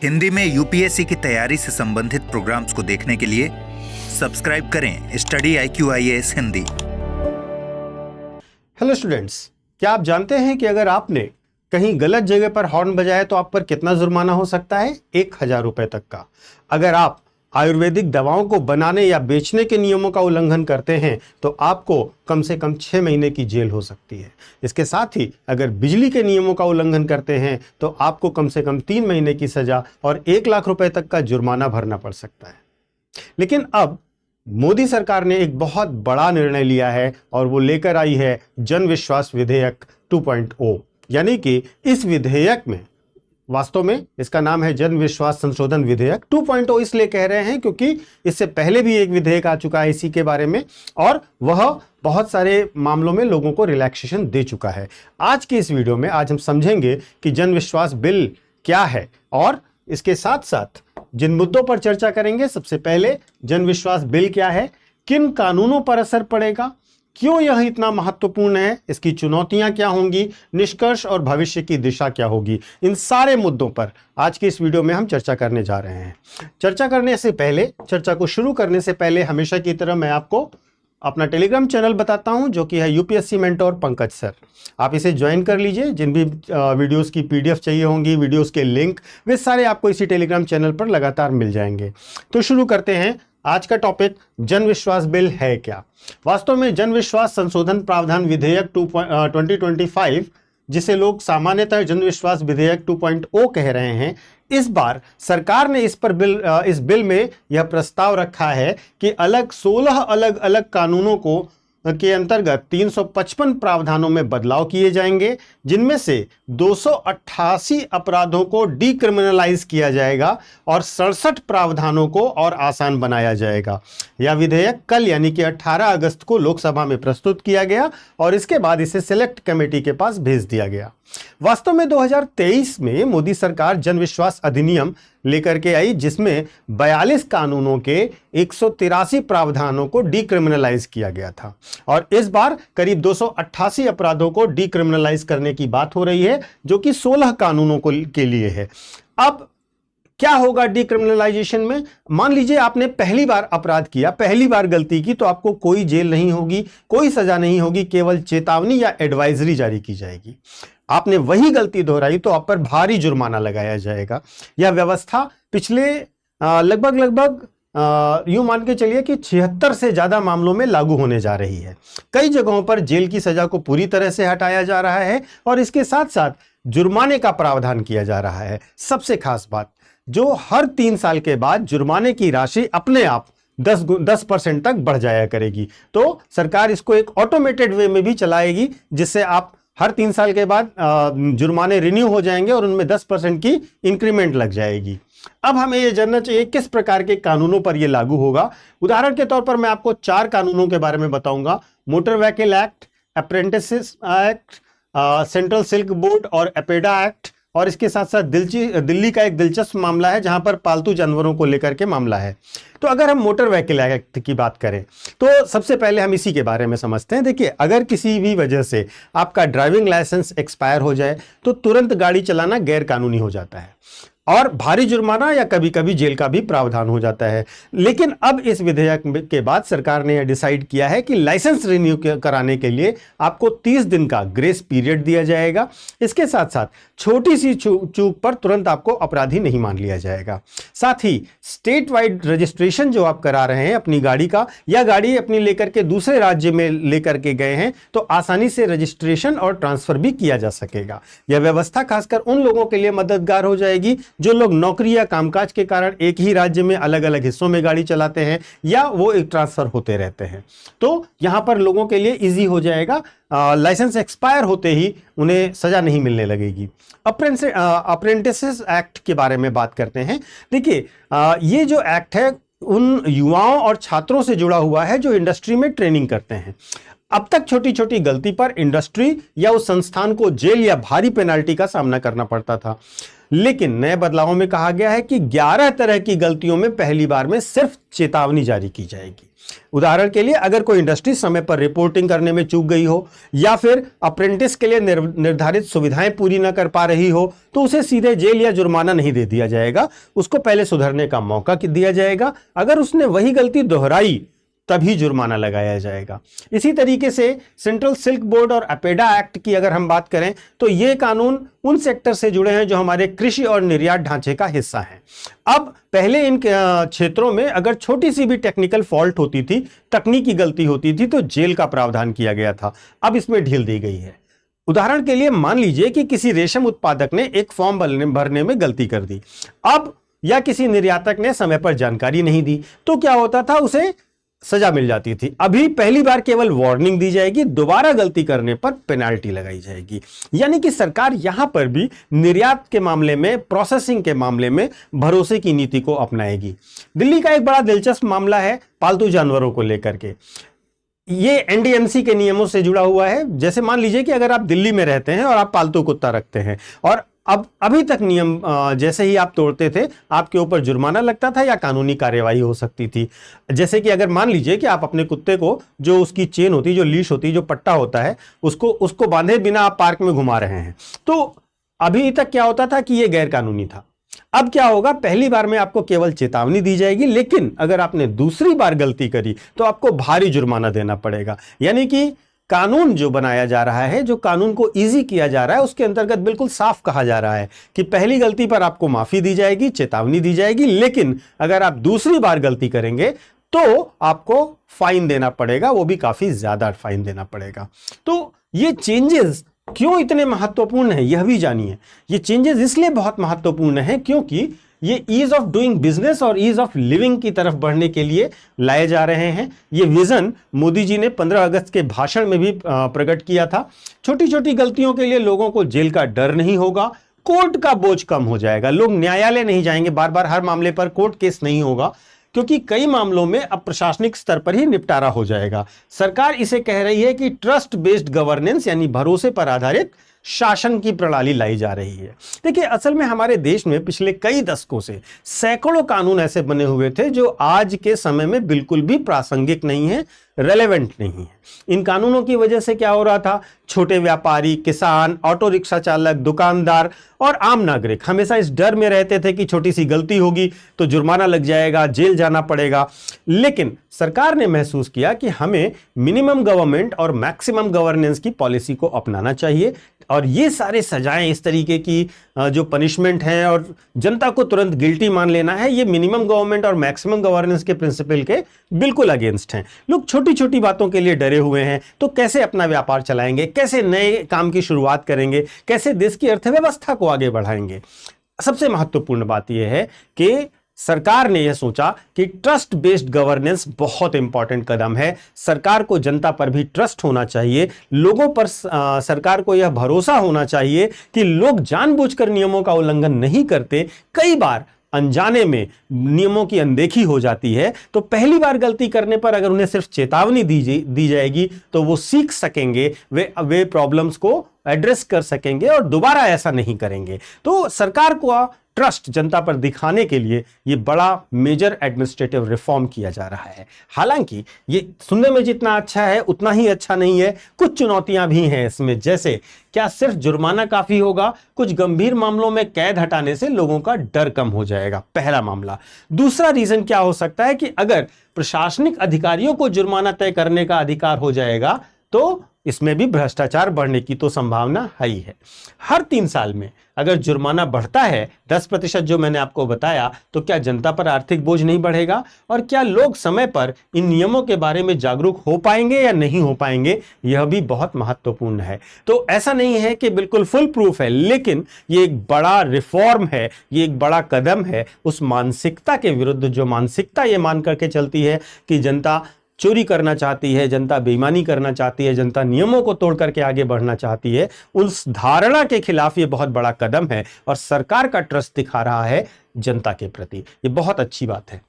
हिंदी में यूपीएससी की तैयारी से संबंधित प्रोग्राम्स को देखने के लिए सब्सक्राइब करें study IQ-IAS Hindi. Hello students, क्या आप जानते हैं कि अगर आपने कहीं गलत जगह पर हॉर्न बजाया तो आप पर कितना जुर्माना हो सकता है? 1000 रुपए तक का। अगर आप आयुर्वेदिक दवाओं को बनाने या बेचने के नियमों का उल्लंघन करते हैं तो आपको कम से कम 6 महीने की जेल हो सकती है। इसके साथ ही अगर बिजली के नियमों का उल्लंघन करते हैं तो आपको कम से कम 3 महीने की सजा और 1 लाख रुपए तक का जुर्माना भरना पड़ सकता है। लेकिन अब मोदी सरकार ने एक बहुत बड़ा निर्णय लिया है और वो लेकर आई है जन विश्वास विधेयक 2.0। यानी कि इस विधेयक में, वास्तव में इसका नाम है जन विश्वास संशोधन विधेयक 2.0 इसलिए कह रहे हैं क्योंकि इससे पहले भी एक विधेयक आ चुका है इसी के बारे में और वह बहुत सारे मामलों में लोगों को रिलैक्सेशन दे चुका है। आज के इस वीडियो में आज हम समझेंगे कि जन विश्वास बिल क्या है और इसके साथ साथ जिन मुद्दों पर चर्चा करेंगे। सबसे पहले जन विश्वास बिल क्या है, किन कानूनों पर असर पड़ेगा, क्यों यह इतना महत्वपूर्ण है, इसकी चुनौतियां क्या होंगी, निष्कर्ष और भविष्य की दिशा क्या होगी, इन सारे मुद्दों पर आज के इस वीडियो में हम चर्चा करने जा रहे हैं। चर्चा को शुरू करने से पहले हमेशा की तरह मैं आपको अपना टेलीग्राम चैनल बताता हूं जो कि है यूपीएससी मेंटोर पंकज सर। आप इसे ज्वाइन कर लीजिए। जिन भी वीडियोस की PDF चाहिए होंगी, वीडियोस के लिंक, वे सारे आपको इसी टेलीग्राम चैनल पर लगातार मिल जाएंगे। तो शुरू करते हैं। आज का टॉपिक जन विश्वास बिल है क्या। वास्तव में जन विश्वास संशोधन प्रावधान विधेयक 2025, जिसे लोग सामान्यतः जन विश्वास विधेयक 2.0 कह रहे हैं, इस बार सरकार ने इस बिल में यह प्रस्ताव रखा है कि 16 अलग अलग कानूनों के अंतर्गत 355 प्रावधानों में बदलाव किए जाएंगे, जिनमें से 288 अपराधों को डिक्रिमिनलाइज किया जाएगा और 67 प्रावधानों को और आसान बनाया जाएगा। यह विधेयक कल यानी कि 18 अगस्त को लोकसभा में प्रस्तुत किया गया और इसके बाद इसे सिलेक्ट कमेटी के पास भेज दिया गया। वास्तव में 2023 में मोदी सरकार जन विश्वास अधिनियम लेकर के आई, जिसमें 42 कानूनों के 183 प्रावधानों को डिक्रिमिनलाइज किया गया था और इस बार करीब 288 अपराधों को डिक्रिमिनलाइज करने की बात हो रही है, जो कि 16 कानूनों के लिए है। अब क्या होगा डिक्रिमिनलाइजेशन में? मान लीजिए आपने पहली बार अपराध किया, पहली बार गलती की, तो आपको कोई जेल नहीं होगी, कोई सजा नहीं होगी, केवल चेतावनी या एडवाइजरी जारी की जाएगी। आपने वही गलती दोहराई तो आप पर भारी जुर्माना लगाया जाएगा। यह व्यवस्था पिछले लगभग यूं मान के चलिए कि 76 से ज्यादा मामलों में लागू होने जा रही है। कई जगहों पर जेल की सजा को पूरी तरह से हटाया जा रहा है और इसके साथ साथ जुर्माने का प्रावधान किया जा रहा है। सबसे खास बात, जो हर 3 साल के बाद जुर्माने की राशि अपने आप 10% तक बढ़ जाया करेगी। तो सरकार इसको एक ऑटोमेटेड वे में भी चलाएगी, जिससे आप हर 3 साल के बाद जुर्माने रिन्यू हो जाएंगे और उनमें 10% की इंक्रीमेंट लग जाएगी। अब हमें यह जानना चाहिए किस प्रकार के कानूनों पर यह लागू होगा। उदाहरण के तौर पर मैं आपको 4 कानूनों के बारे में बताऊंगा: motor vehicle act, apprentices act, central silk board और एपेडा एक्ट। और इसके साथ साथ दिल्ली का एक दिलचस्प मामला है जहां पर पालतू जानवरों को लेकर के मामला है। तो अगर हम मोटर व्हीकल एक्ट की बात करें तो सबसे पहले हम इसी के बारे में समझते हैं। देखिए, अगर किसी भी वजह से आपका ड्राइविंग लाइसेंस एक्सपायर हो जाए तो तुरंत गाड़ी चलाना गैर कानूनी हो जाता है और भारी जुर्माना या कभी कभी जेल का भी प्रावधान हो जाता है। लेकिन अब इस विधेयक के बाद सरकार ने यह डिसाइड किया है कि लाइसेंस रिन्यू कराने के लिए आपको 30 दिन का ग्रेस पीरियड दिया जाएगा। इसके साथ साथ छोटी सी चूक पर तुरंत आपको अपराधी नहीं मान लिया जाएगा। साथ ही स्टेट वाइड रजिस्ट्रेशन जो आप करा रहे हैं अपनी गाड़ी का, या गाड़ी अपनी लेकर के दूसरे राज्य में लेकर के गए हैं, तो आसानी से रजिस्ट्रेशन और ट्रांसफर भी किया जा सकेगा। यह व्यवस्था खासकर उन लोगों के लिए मददगार हो जाएगी जो लोग नौकरी या कामकाज के कारण एक ही राज्य में अलग अलग हिस्सों में गाड़ी चलाते हैं या वो एक ट्रांसफर होते रहते हैं। तो यहां पर लोगों के लिए इजी हो जाएगा। लाइसेंस एक्सपायर होते ही उन्हें सजा नहीं मिलने लगेगी। अप्रेंटिसेस एक्ट के बारे में बात करते हैं। देखिए, ये जो एक्ट है उन युवाओं और छात्रों से जुड़ा हुआ है जो इंडस्ट्री में ट्रेनिंग करते हैं। अब तक छोटी छोटी गलती पर इंडस्ट्री या उस संस्थान को जेल या भारी पेनाल्टी का सामना करना पड़ता था, लेकिन नए बदलावों में कहा गया है कि 11 तरह की गलतियों में पहली बार में सिर्फ चेतावनी जारी की जाएगी। उदाहरण के लिए, अगर कोई इंडस्ट्री समय पर रिपोर्टिंग करने में चूक गई हो या फिर अप्रेंटिस के लिए निर्धारित सुविधाएं पूरी न कर पा रही हो, तो उसे सीधे जेल या जुर्माना नहीं दे दिया जाएगा, उसको पहले सुधरने का मौका दिया जाएगा। अगर उसने वही गलती दोहराई तभी जुर्माना लगाया जाएगा। इसी तरीके से सेंट्रल सिल्क बोर्ड और अपेडा एक्ट की अगर हम बात करें तो ये कानून उन सेक्टर से जुड़े हैं जो हमारे कृषि और निर्यात ढांचे का हिस्सा हैं। अब पहले इन क्षेत्रों में अगर छोटी सी भी टेक्निकल फॉल्ट होती थी, तकनीकी गलती होती थी, तो जेल का प्रावधान किया गया था। अब इसमें ढील दी गई है। उदाहरण के लिए मान लीजिए कि किसी रेशम उत्पादक ने एक फॉर्म भरने में गलती कर दी, अब या किसी निर्यातक ने समय पर जानकारी नहीं दी, तो क्या होता था, उसे सजा मिल जाती थी। अभी पहली बार केवल वार्निंग दी जाएगी, दोबारा गलती करने पर पेनाल्टी लगाई जाएगी। यानी कि सरकार यहां पर भी निर्यात के मामले में, प्रोसेसिंग के मामले में भरोसे की नीति को अपनाएगी। दिल्ली का एक बड़ा दिलचस्प मामला है पालतू जानवरों को लेकर के। ये एनडीएमसी के नियमों से जुड़ा हुआ है। जैसे मान लीजिए कि अगर आप दिल्ली में रहते हैं और आप पालतू कुत्ता रखते हैं और अब अभी तक नियम जैसे ही आप तोड़ते थे आपके ऊपर जुर्माना लगता था या कानूनी कार्यवाही हो सकती थी। जैसे कि अगर मान लीजिए कि आप अपने कुत्ते को, जो उसकी चेन होती है, जो लीश होती है, जो पट्टा होता है, उसको बांधे बिना आप पार्क में घुमा रहे हैं, तो अभी तक क्या होता था कि यह गैर कानूनी था। अब क्या होगा, पहली बार में आपको केवल चेतावनी दी जाएगी, लेकिन अगर आपने दूसरी बार गलती करी तो आपको भारी जुर्माना देना पड़ेगा। यानी कि कानून जो बनाया जा रहा है, जो कानून को इजी किया जा रहा है, उसके अंतर्गत बिल्कुल साफ कहा जा रहा है कि पहली गलती पर आपको माफी दी जाएगी, चेतावनी दी जाएगी, लेकिन अगर आप दूसरी बार गलती करेंगे तो आपको फाइन देना पड़ेगा, वो भी काफी ज्यादा फाइन देना पड़ेगा। तो ये चेंजेस क्यों इतने महत्वपूर्ण है, यह भी जानिए। ये चेंजेस इसलिए बहुत महत्वपूर्ण है क्योंकि ये ईज ऑफ डूइंग बिजनेस और ईज ऑफ लिविंग की तरफ बढ़ने के लिए लाए जा रहे हैं। ये विजन मोदी जी ने 15 अगस्त के भाषण में भी प्रकट किया था। छोटी छोटी गलतियों के लिए लोगों को जेल का डर नहीं होगा, कोर्ट का बोझ कम हो जाएगा, लोग न्यायालय नहीं जाएंगे, बार बार हर मामले पर कोर्ट केस नहीं होगा, क्योंकि कई मामलों में अब प्रशासनिक स्तर पर ही निपटारा हो जाएगा। सरकार इसे कह रही है कि ट्रस्ट बेस्ड गवर्नेंस, यानी भरोसे पर आधारित शासन की प्रणाली लाई जा रही है। देखिए, असल में हमारे देश में पिछले कई दशकों से सैकड़ों कानून ऐसे बने हुए थे जो आज के समय में बिल्कुल भी प्रासंगिक नहीं है, रेलेवेंट नहीं है। इन कानूनों की वजह से क्या हो रहा था, छोटे व्यापारी, किसान, ऑटो रिक्शा चालक, दुकानदार और आम नागरिक हमेशा इस डर में रहते थे कि छोटी सी गलती होगी तो जुर्माना लग जाएगा, जेल जाना पड़ेगा। लेकिन सरकार ने महसूस किया कि हमें मिनिमम गवर्नमेंट और मैक्सिमम गवर्नेंस की पॉलिसी को अपनाना चाहिए, और ये सारे सजाएं, इस तरीके की जो पनिशमेंट है और जनता को तुरंत गिल्टी मान लेना है, ये मिनिमम गवर्नमेंट और मैक्सिमम गवर्नेंस के प्रिंसिपल के बिल्कुल अगेंस्ट हैं। लोग छोटी छोटी बातों के लिए डरे हुए हैं, तो कैसे अपना व्यापार चलाएंगे, कैसे नए काम की शुरुआत करेंगे, कैसे देश की अर्थव्यवस्था को आगे बढ़ाएंगे। सबसे महत्वपूर्ण बात यह है कि सरकार ने यह सोचा कि ट्रस्ट बेस्ड गवर्नेंस बहुत इंपॉर्टेंट कदम है। सरकार को जनता पर भी ट्रस्ट होना चाहिए, लोगों पर सरकार को यह भरोसा होना चाहिए कि लोग जानबूझकर नियमों का उल्लंघन नहीं करते। कई बार अनजाने में नियमों की अनदेखी हो जाती है, तो पहली बार गलती करने पर अगर उन्हें सिर्फ चेतावनी दी जाएगी तो वो सीख सकेंगे, वे प्रॉब्लम्स को एड्रेस कर सकेंगे और दोबारा ऐसा नहीं करेंगे। तो सरकार को ट्रस्ट जनता पर दिखाने के लिए ये बड़ा मेजर एडमिनिस्ट्रेटिव रिफॉर्म किया जा रहा है। हालांकि ये सुनने में जितना अच्छा है उतना ही अच्छा नहीं है, कुछ चुनौतियां भी हैं इसमें। जैसे, क्या सिर्फ जुर्माना काफी होगा? कुछ गंभीर मामलों में कैद हटाने से लोगों का डर कम हो जाएगा, पहला मामला। दूसरा रीजन क्या हो सकता है कि अगर प्रशासनिक अधिकारियों को जुर्माना तय करने का अधिकार हो जाएगा तो इसमें भी भ्रष्टाचार बढ़ने की तो संभावना है ही है। हर 3 साल में अगर जुर्माना बढ़ता है 10% जो मैंने आपको बताया, तो क्या जनता पर आर्थिक बोझ नहीं बढ़ेगा? और क्या लोग समय पर इन नियमों के बारे में जागरूक हो पाएंगे या नहीं हो पाएंगे, यह भी बहुत महत्वपूर्ण है। तो ऐसा नहीं है कि बिल्कुल फुल प्रूफ है, लेकिन ये एक बड़ा रिफॉर्म है, ये एक बड़ा कदम है उस मानसिकता के विरुद्ध, जो मानसिकता ये मान करके चलती है कि जनता चोरी करना चाहती है, जनता बेईमानी करना चाहती है, जनता नियमों को तोड़ करके आगे बढ़ना चाहती है। उस धारणा के खिलाफ ये बहुत बड़ा कदम है और सरकार का ट्रस्ट दिखा रहा है जनता के प्रति। ये बहुत अच्छी बात है।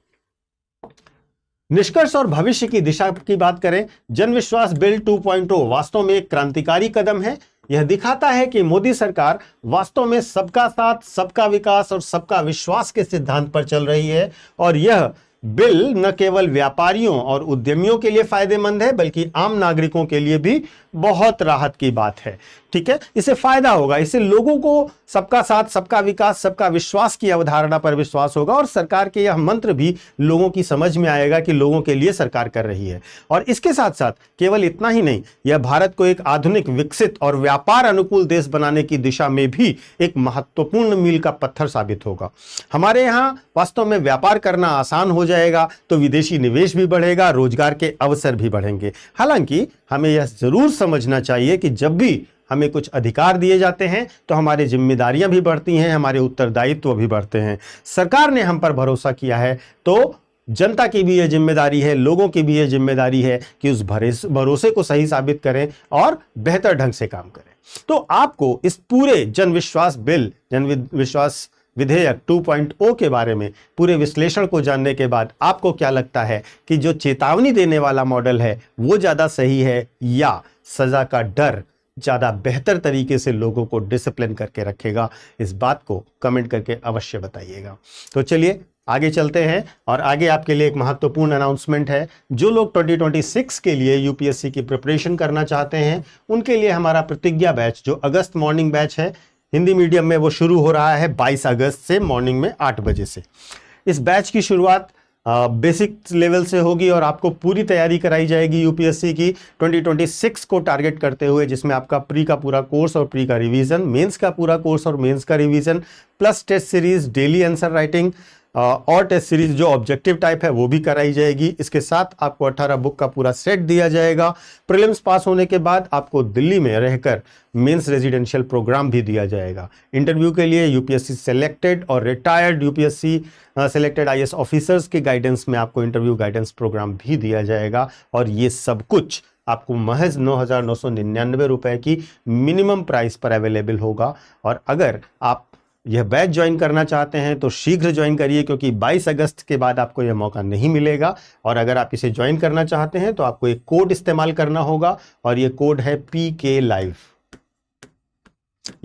निष्कर्ष और भविष्य की दिशा की बात करें, जन विश्वास बिल 2.0 वास्तव में एक क्रांतिकारी कदम है। यह दिखाता है कि मोदी सरकार वास्तव में सबका साथ, सबका विकास और सबका विश्वास के सिद्धांत पर चल रही है। और यह बिल न केवल व्यापारियों और उद्यमियों के लिए फायदेमंद है, बल्कि आम नागरिकों के लिए भी बहुत राहत की बात है। ठीक है, इससे फायदा होगा, इससे लोगों को सबका साथ, सबका विकास, सबका विश्वास की अवधारणा पर विश्वास होगा और सरकार के यह मंत्र भी लोगों की समझ में आएगा कि लोगों के लिए सरकार कर रही है। और इसके साथ साथ केवल इतना ही नहीं, यह भारत को एक आधुनिक, विकसित और व्यापार अनुकूल देश बनाने की दिशा में भी एक महत्वपूर्ण मील का पत्थर साबित होगा। हमारे यहाँ वास्तव में व्यापार करना आसान हो जाएगा तो विदेशी निवेश भी बढ़ेगा, रोजगार के अवसर भी बढ़ेंगे। हालांकि हमें यह जरूर समझना चाहिए कि जब भी हमें कुछ अधिकार दिए जाते हैं तो हमारी जिम्मेदारियां भी बढ़ती हैं, हमारे उत्तरदायित्व भी बढ़ते हैं। सरकार ने हम पर भरोसा किया है तो जनता की भी यह जिम्मेदारी है, लोगों की भी यह जिम्मेदारी है कि उस भरोसे को सही साबित करें और बेहतर ढंग से काम करें। तो आपको इस पूरे जन विश्वास बिल, जन विश्वास विधेयक 2.0 के बारे में पूरे विश्लेषण को जानने के बाद आपको क्या लगता है कि जो चेतावनी देने वाला मॉडल है वो ज्यादा सही है या सजा का डर ज्यादा बेहतर तरीके से लोगों को डिसिप्लिन करके रखेगा? इस बात को कमेंट करके अवश्य बताइएगा। तो चलिए आगे चलते हैं और आगे आपके लिए एक महत्वपूर्ण अनाउंसमेंट है। जो लोग 2026 के लिए यूपीएससी की प्रिपरेशन करना चाहते हैं उनके लिए हमारा प्रतिज्ञा बैच, जो अगस्त मॉर्निंग बैच है हिंदी मीडियम में, वो शुरू हो रहा है 22 अगस्त से मॉर्निंग में 8 बजे से। इस बैच की शुरुआत बेसिक लेवल से होगी और आपको पूरी तैयारी कराई जाएगी यूपीएससी की 2026 को टारगेट करते हुए, जिसमें आपका प्री का पूरा कोर्स और प्री का रिवीजन, मेंस का पूरा कोर्स और मेंस का revision, plus test series, daily answer writing और टेस्ट सीरीज जो ऑब्जेक्टिव टाइप है वो भी कराई जाएगी। इसके साथ आपको 18 बुक का पूरा सेट दिया जाएगा। प्रीलिम्स पास होने के बाद आपको दिल्ली में रहकर मेंस रेजिडेंशियल प्रोग्राम भी दिया जाएगा। इंटरव्यू के लिए यूपीएससी सेलेक्टेड और retired UPSC selected IAS officers के गाइडेंस में आपको इंटरव्यू गाइडेंस प्रोग्राम भी दिया जाएगा। और ये सब कुछ आपको महज 9,999 रुपए की मिनिमम प्राइस पर अवेलेबल होगा। और अगर आप यह बैच ज्वाइन करना चाहते हैं तो शीघ्र ज्वाइन करिए, क्योंकि 22 अगस्त के बाद आपको यह मौका नहीं मिलेगा। और अगर आप इसे ज्वाइन करना चाहते हैं तो आपको एक कोड इस्तेमाल करना होगा और यह कोड है PK Live।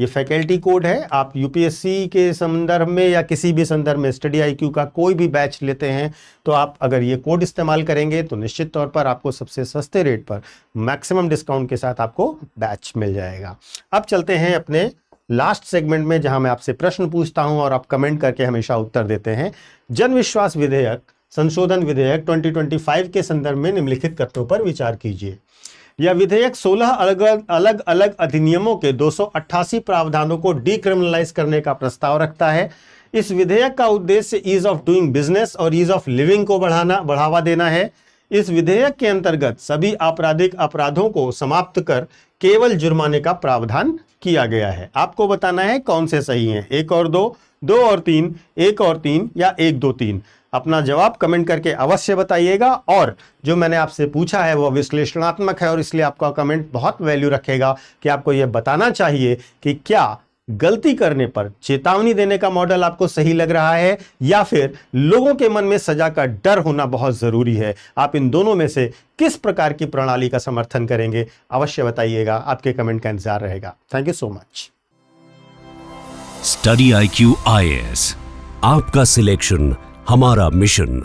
ये फैकल्टी कोड है। आप यूपीएससी के संदर्भ में या किसी भी संदर्भ में स्टडी IQ का कोई भी बैच लेते हैं तो आप अगर ये कोड इस्तेमाल करेंगे तो निश्चित तौर पर आपको सबसे सस्ते रेट पर मैक्सिमम डिस्काउंट के साथ आपको बैच मिल जाएगा। अब चलते हैं अपने लास्ट सेगमेंट में, जहां मैं आपसे प्रश्न पूछता हूं और आप कमेंट करके हमेशा उत्तर देते हैं। जन विश्वास विधेयक संशोधन विधेयक 2025 के संदर्भ में निम्नलिखित तथ्यों पर विचार कीजिए। यह विधेयक 16 अलग अलग अधिनियमों के 288 प्रावधानों को डीक्रिमिनलाइज करने का प्रस्ताव रखता है। इस विधेयक का उद्देश्य ईज ऑफ डूइंग बिजनेस और ईज ऑफ लिविंग को बढ़ावा देना है। इस विधेयक के अंतर्गत सभी आपराधिक अपराधों को समाप्त कर केवल जुर्माने का प्रावधान किया गया है। आपको बताना है कौन से सही हैं, 1 और 2, 2 और 3, 1 और 3 या 1, 2, 3। अपना जवाब कमेंट करके अवश्य बताइएगा। और जो मैंने आपसे पूछा है वो विश्लेषणात्मक है और इसलिए आपका कमेंट बहुत वैल्यू रखेगा कि आपको यह बताना चाहिए कि क्या गलती करने पर चेतावनी देने का मॉडल आपको सही लग रहा है या फिर लोगों के मन में सजा का डर होना बहुत जरूरी है। आप इन दोनों में से किस प्रकार की प्रणाली का समर्थन करेंगे, अवश्य बताइएगा। आपके कमेंट का इंतजार रहेगा। Thank you so much. Study IQ IAS, आपका सिलेक्शन हमारा मिशन।